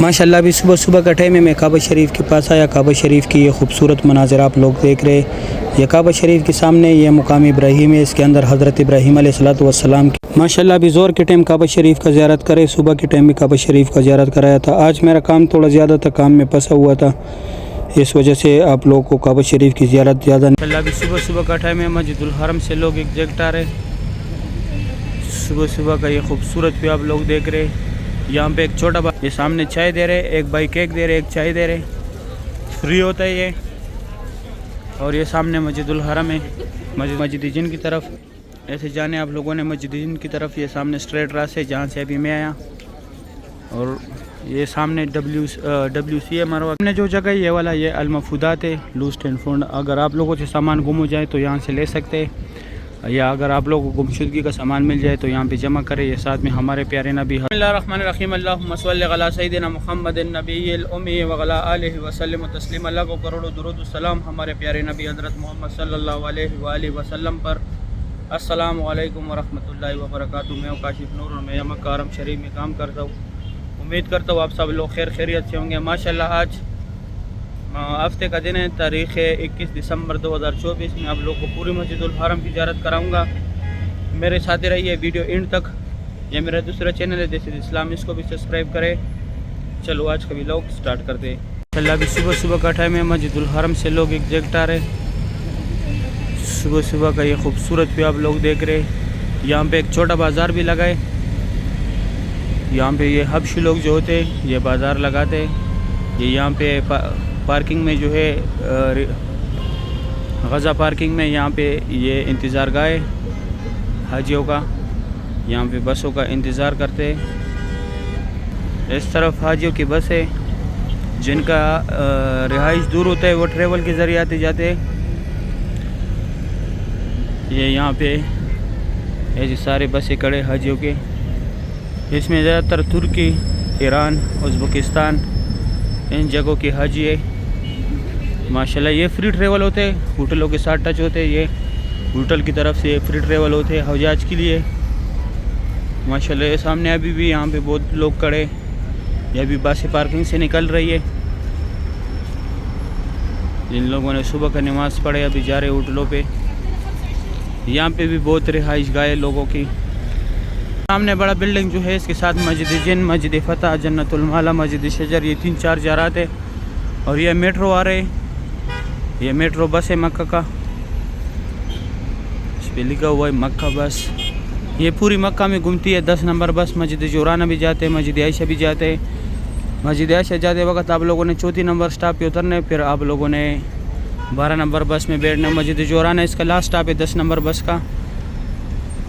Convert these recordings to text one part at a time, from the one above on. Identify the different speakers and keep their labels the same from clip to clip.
Speaker 1: माशाल्लाह अभी सुबह सुबह का टाइम है। मैं काबा शरीफ के पास आया। काबा शरीफ की ये खूबसूरत मनाज़र आप लोग देख रहे हैं। ये काबा शरीफ के सामने ये मुकाम इब्राहिम है। इसके अंदर हज़रत इब्राहिम अलैहिस्सलातु वस्सलाम की माशाल्लाह अभी ज़ोर के टाइम काबा शरीफ का ज़ियारत करे। सुबह के टाइम भी काबा शरीफ का ज़ियारत कराया था। आज मेरा काम थोड़ा ज़्यादा था, काम में फंसा हुआ था, इस वजह से आप लोगों को काबा शरीफ की ज़ियारत ज़्यादा नहीं। अभी सुबह सुबह का टाइम है। मस्जिदुल हरम से लोग एक जगट आ रहे। सुबह सुबह का ये खूबसूरत भी आप लोग देख रहे हैं। यहाँ पे एक छोटा भाई ये सामने चाय दे रहे, एक भाई केक दे रहे, एक चाय दे रहे, फ्री होता है ये। और ये सामने मस्जिदुल हरम है, मस्जिद जिन की तरफ ऐसे जाने आप लोगों ने मस्जिद जिन की तरफ। ये सामने स्ट्रेट रास्ते जहाँ से अभी मैं आया। और ये सामने WC मरवा हमने जो जगह ये वाला ये अलमफूदात है, लूस्ट एंड फाउंड। अगर आप लोगों से सामान गुम हो जाए तो यहाँ से ले सकते हैं, या अगर आप लोगों को गुमशुदगी का सामान मिल जाए तो यहाँ पे जमा करें। ये साथ में हमारे प्यारे नबी बिस्मिल्लाहिर्रहमानिर्रहीम अल्लाहुम्मा सल्लि अला सय्यिदिना मुहम्मदिन नबिय्यिल उम्मी व अला आलिहि व सल्लिम तस्लीमा। अल्लाह को करोड़ों दुरूद सलाम हमारे प्यारे नबी हज़रत मोहम्मद सल्लल्लाहु अलैहि वसल्लम पर। अस्सलामु अलैकुम व रहमतुल्लाहि व बरकातुहू। मैं काशिफ नूर और मैं मक्का हरम शरीफ में काम करता हूँ। उम्मीद करता हूँ आप सब लोग खैर खैरियत से होंगे। माशाल्लाह आज हफ्ते का दिन है, तारीख़ है 21 दिसंबर 2024 में आप लोग को पूरी मस्जिदुल हरम की ज़ियारत कराऊंगा। मेरे साथ ही रहिए वीडियो एंड तक। ये मेरा दूसरा चैनल है दिस इज़ इस्लाम, इसको भी सब्सक्राइब करें। चलो आज का व्लॉग स्टार्ट करते हैं। चल अभी सुबह सुबह का टाइम है। मस्जिदुल हरम से लोग एक जगट आ रहे। सुबह सुबह का ये खूबसूरत भी आप लोग देख रहे। यहाँ पे एक छोटा बाज़ार भी लगा है। यहाँ पे ये हबशी लोग जो होते हैं ये बाज़ार लगाते हैं। ये यहाँ पे पार्किंग में जो है गज़ा पार्किंग में यहाँ पे ये इंतज़ार गाह है हाजियों का। यहाँ पे बसों का इंतज़ार करते हैं। इस तरफ हाजियों की बस है, जिनका रिहाइश दूर होता है वो ट्रेवल के ज़रिए आते जाते हैं। ये यहाँ पे ऐसे सारे बसें खड़े हाजियों के। इसमें ज़्यादातर तुर्की, ईरान, उज़्बेकिस्तान इन जगहों की हाजी है। माशाल्लाह ये फ्री ट्रेवल होते हैं, होटलों के साथ टच होते हैं। ये होटल की तरफ से फ्री ट्रेवल होते हैं हवाज के लिए। माशाल्लाह ये सामने अभी भी यहाँ पे बहुत लोग खड़े। ये अभी बस पार्किंग से निकल रही है। जिन लोगों ने सुबह का नमाज़ पढ़े अभी जा रहे होटलों पे। यहाँ पे भी बहुत रिहाइश गाह लोगों की। सामने बड़ा बिल्डिंग जो है इसके साथ मस्जिद जिन, मस्जिद फ़तह, जन्नतुल माला, मस्जिद शजर, ये 3-4 ज़ारात है। और ये मेट्रो आ रहे, ये मेट्रो बस है मक्का का, इस पर लिखा हुआ है मक्का बस। ये पूरी मक्का में घूमती है। 10 नंबर बस मस्जिद जोराना भी जाते हैं, मस्जिद आयशा भी जाते हैं। मस्जिद आयशा जाते वक्त आप लोगों ने 4 नंबर स्टॉप पे उतरना, फिर आप लोगों ने 12 नंबर बस में बैठना। मस्जिद जोराना इसका लास्ट स्टॉप है 10 नंबर बस का।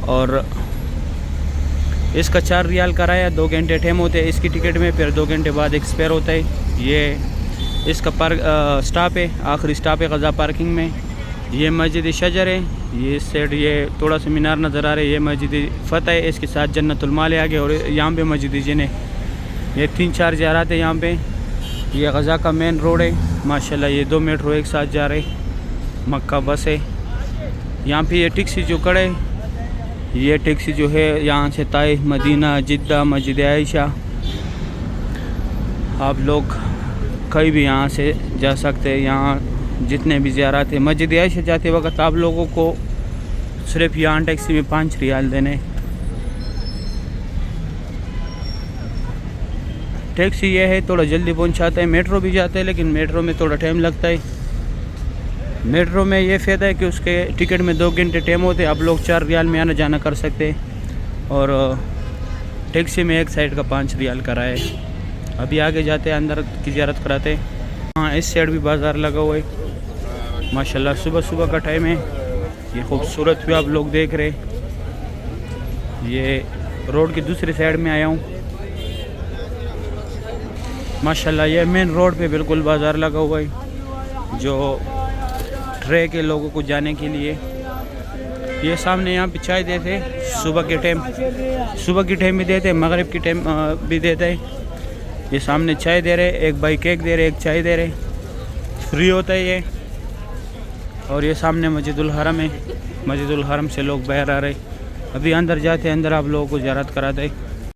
Speaker 1: और इसका 4 रियाल कराया, 2 घंटे टाइम होते हैं इसकी टिकट में, फिर 2 घंटे बाद एक्सपायर होता है। ये इसका स्टॉप है, आखिरी स्टॉप है गज़ा पार्किंग में। ये मस्जिद शजर है, ये इस साइड ये थोड़ा सा मीनार नज़र आ रहा है। ये मस्जिद फ़तह है, इसके साथ जन्नतुल माल है आगे। और यहाँ पे मस्जिद जिन है। ये 3-4 ज़ियारत है यहाँ पे। ये गज़ा का मेन रोड है। माशाल्लाह ये 2 मेट्रो एक साथ जा रहे, मक्का बस है। यहाँ पे ये टैक्सी जो खड़े, ये टैक्सी जो है यहाँ से ताइफ, मदीना, जिद्दा, मस्जिद आयशा, आप लोग कहीं भी यहाँ से जा सकते हैं। यहाँ जितने भी ज़ियारत है मस्जिद आयशा जाते वक्त आप लोगों को सिर्फ यहाँ टैक्सी में 5 रियाल देने। टैक्सी ये है थोड़ा जल्दी पहुँचाता है। मेट्रो भी जाता है लेकिन मेट्रो में थोड़ा टाइम लगता है। मेट्रो में ये फ़ायदा है कि उसके टिकट में 2 घंटे टाइम होते हैं। आप लोग 4 रियाल में आना जाना कर सकते हैं। और टैक्सी में एक साइड का 5 रियाल कराया है। अभी आगे जाते हैं, अंदर की ज़ियारत कराते हैं। हाँ इस साइड भी बाज़ार लगा हुआ है। माशाल्लाह सुबह सुबह का टाइम है। ये खूबसूरत भी आप लोग देख रहे। ये रोड की दूसरी साइड में आया हूँ। माशाल्लाह ये मेन रोड पे बिल्कुल बाज़ार लगा हुआ है, जो ट्रे के लोगों को जाने के लिए। ये सामने यहाँ पे चाय देते सुबह के टाइम भी देते, मगरिब के टाइम भी देते हैं। ये सामने चाय दे रहे, एक भाई केक दे रहे, एक चाय दे रहे, फ्री होता है ये। और ये सामने मस्जिदुल हरम है। मस्जिदुल हरम से लोग बाहर आ रहे। अभी अंदर जाते हैं, अंदर आप लोगों को ज़ियारत कराते हैं।